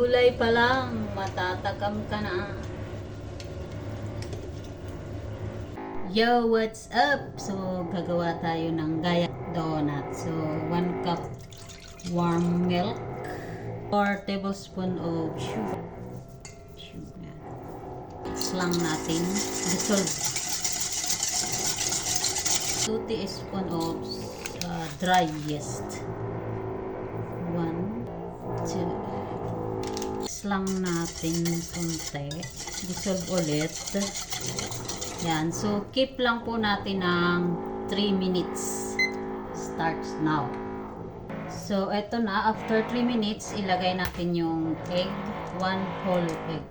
Gulay pa lang, matatakam ka na. Yo, what's up? So, gagawa tayo ng gaya donut. So, 1 cup warm milk, 4 tablespoon of sugar. Mix lang natin. Dissolve. 2 teaspoon of dry yeast. 1, 2. Lang natin konti. Dissolve ulit. Yan. So, keep lang po natin ng 3 minutes. Starts now. So, eto na. After 3 minutes, ilagay natin yung egg. 1 whole egg.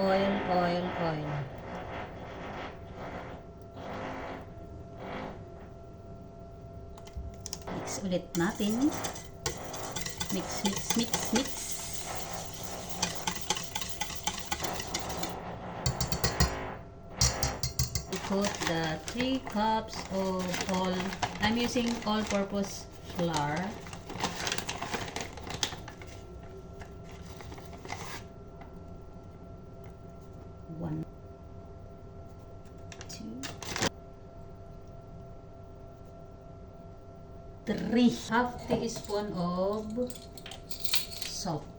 Oil, oil, oil. Mix ulit natin. Mix, mix, mix, mix. We put the 3 cups of I'm using all-purpose flour. One, 2, 3. Half teaspoon of salt.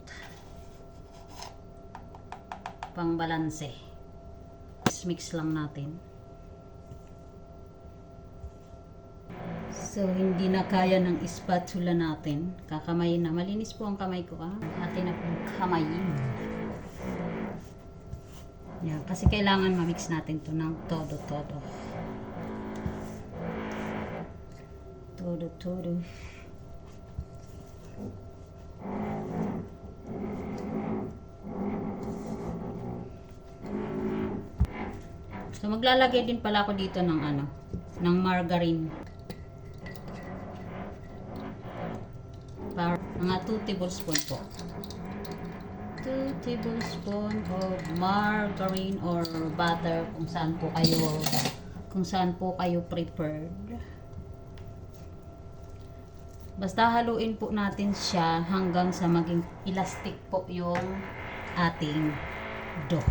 Pang balanse. Mix lang natin. So, hindi na kaya ng spatula natin. Kakamayin na. Malinis po ang kamay ko. Atin na pong kamayin. Yan. Kasi kailangan ma-mix natin to ng todo-todo. Todo-todo. So, maglalagay din pala ako dito ng ng margarine. Para mga 2 tablespoon po. 2 tablespoon of margarine or butter kung saan po kayo preferred. Basta haluin po natin siya hanggang sa maging elastic po yung ating dough.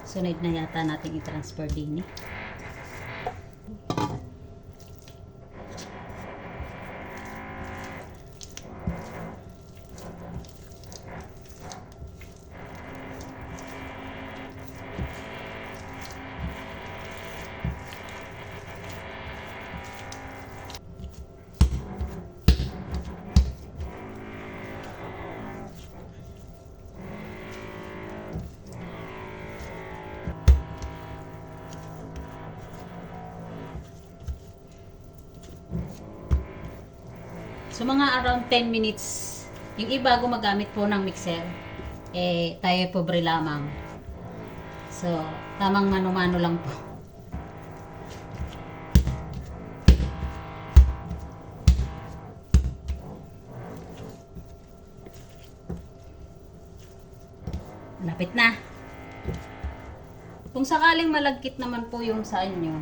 Sunod na yata natin i-transfer din. So, mga around 10 minutes, yung iba gumagamit po ng mixer, tayo pobre lamang. So, tamang mano-mano lang po. Lapit na. Kung sakaling malagkit naman po yung sa inyo,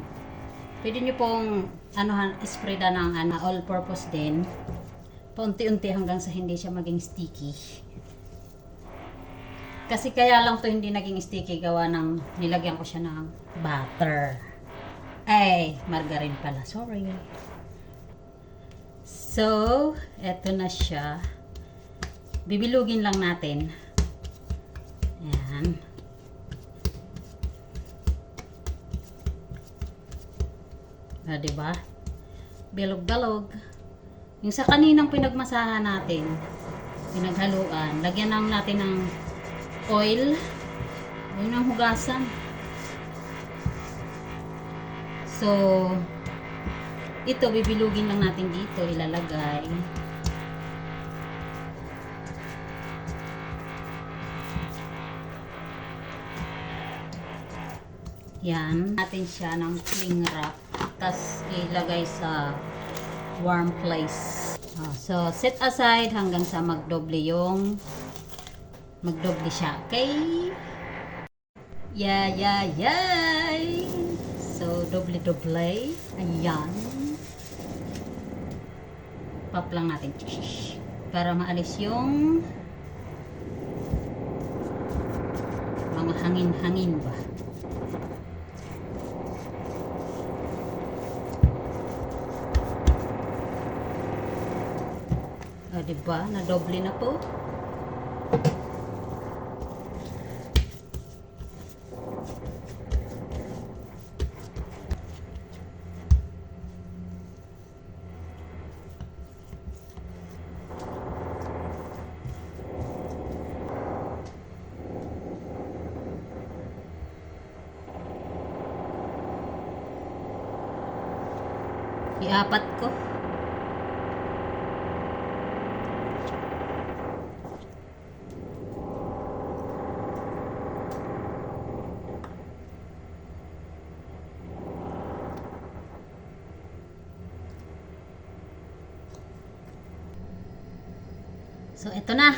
pwede nyo pong spreada ng all-purpose din. Paunti-unti hanggang sa hindi siya maging sticky. Kasi kaya lang to hindi naging sticky gawa ng nilagyan ko siya ng butter. Ay, margarine pala. Sorry. So, eto na siya. Bibilugin lang natin. Ayan. Diba? Bilog-balog. Yung sa kaninang pinagmasahan natin, pinaghaluan, lagyan lang natin ng oil. Yun ang hugasan. So, ito, bibilugin lang natin dito, ilalagay. Yan. Natin siya ng cling wrap. Tapos, ilagay sa warm place. So, set aside hanggang sa magdoble siya. Okay? Yay! So, doble-doble. Ayan. Pop lang natin. Para maalis yung mga hangin-hangin ba. O, diba? Nadoble na po. Iapat ko. So, ito na.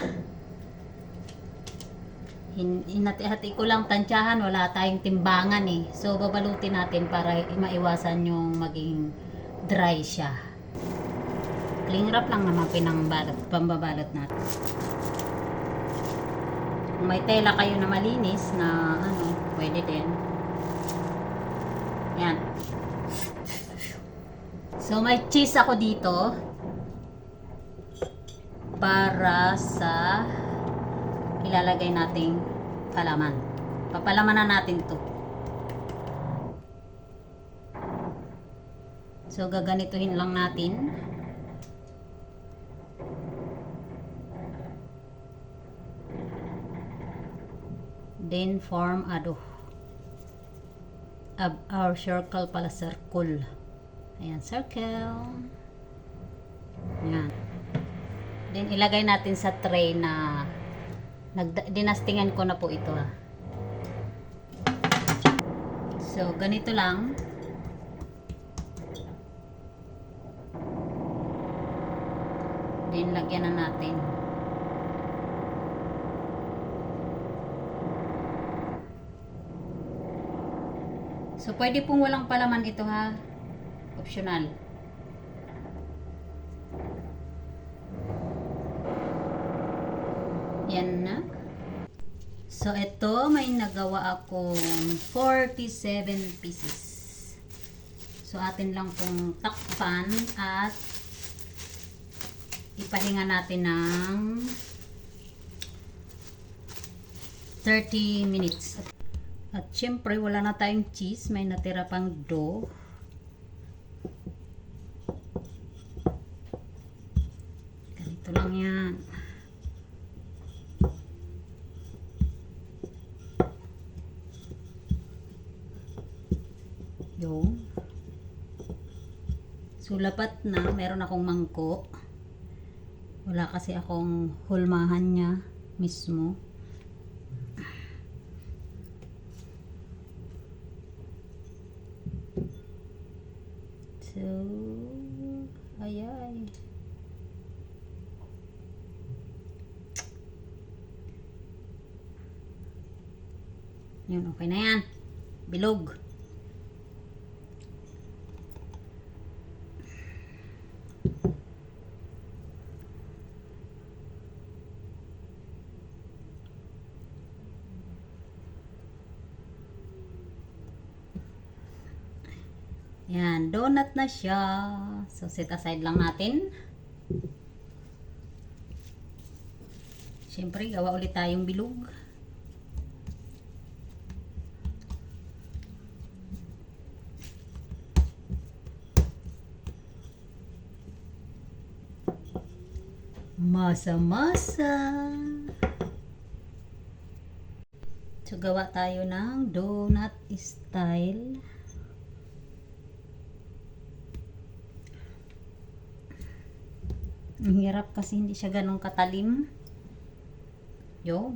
Hinati-hati ko lang tansyahan. Wala tayong timbangan eh. So, babalutin natin para maiwasan yung maging dry siya. Cling wrap lang naman pambabalot natin. Kung may tela kayo na malinis na pwede din. Yan. So, may cheese ako dito. Para sa ilalagay nating palaman. Papalaman na natin to. So, gaganituhin lang natin. Then, form our circle pala, circle. Ayan, circle. Ayan. Then, ilagay natin sa tray na dinastingan ko na po ito. So, ganito lang. Then, lagyan na natin. So, pwede pong walang palaman ito ha. Optional. Yan na. So, ito, may nagawa akong 47 pieces. So, atin lang pong takpan at ipahinga natin ng 30 minutes. At syempre, wala na tayong cheese. May natira pang dough. Ganito lang yan. Yung. So, lapat na. Meron akong mangkok. Wala kasi akong hulmahan niya mismo. So, ayay. Yun, okay na yan. Bilog. Yan, donut na siya. So, set aside lang natin. Siyempre, gawa ulit tayong bilog. Masa-masa. So, gawa tayo ng donut style. Ang hirap kasi hindi siya ganun katalim. Yo.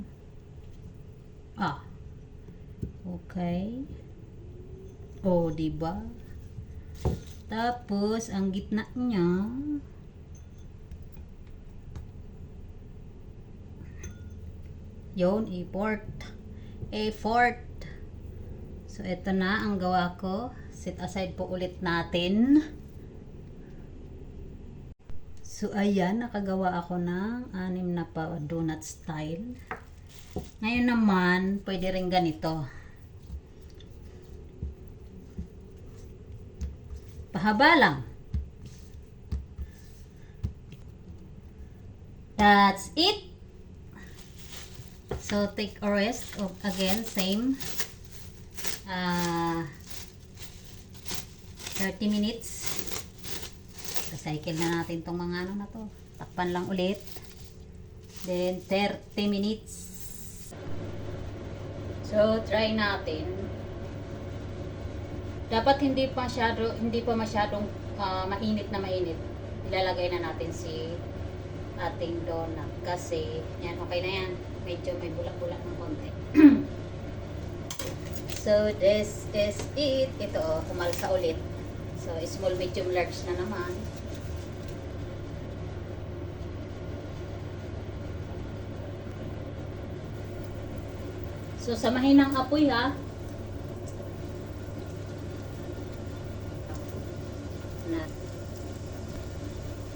Okay. Oh, diba? Tapos, ang gitna niya, yun, A4. So, ito na ang gawa ko. Set aside po ulit natin. So, ayan, nakagawa ako ng 6 na pa donut style. Ngayon naman, pwede rin ganito. Pahaba lang. That's it. So, take a rest. Again, same. 30 minutes. Recycle na natin tong mga ano na to. Takpan lang ulit. Then, 30 minutes. So, try natin. Dapat hindi pa masyadong mainit na mainit. Ilalagay na natin si ating donut. Kasi, yan, okay na yan. Medyo may bulak-bulak ng konti. So, this is it. Ito, umalsa ulit. So, small, medium, large na naman. So, sa mahinang apoy ha.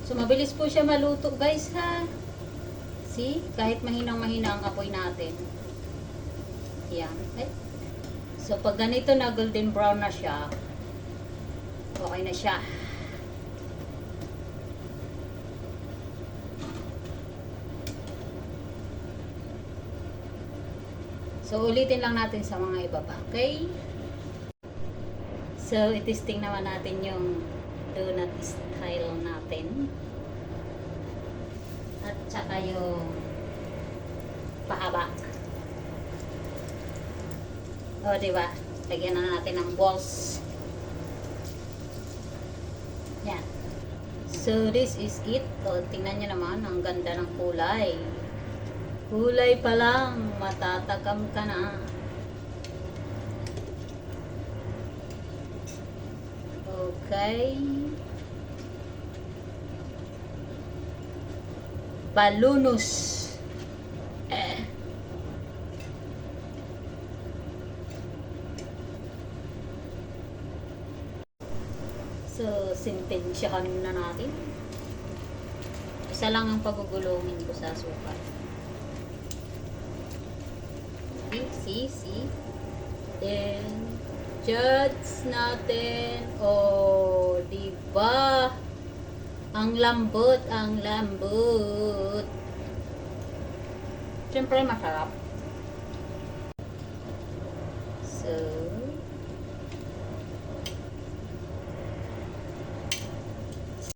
So, mabilis po siya maluto guys ha. See? Kahit mahinang-mahina ang apoy natin. Yan. So, pag ganito na golden brown na siya, okay na siya. So, ulitin lang natin sa mga iba pa. Okay? So, itesting naman natin yung donut style natin. At saka yung pahaba. O, diba? Lagyan na natin ng balls. Yan. So, this is it. O, tingnan nyo naman. Ang ganda ng kulay. Kulay pa lang. Matatakam ka na. Okay. Balunos. So, sintensyahan na natin. Isa lang ang pagugulungin ko sa asukal. See. Then, judge natin. Oh, diba? Ang lambot. Siyempre, masarap. So,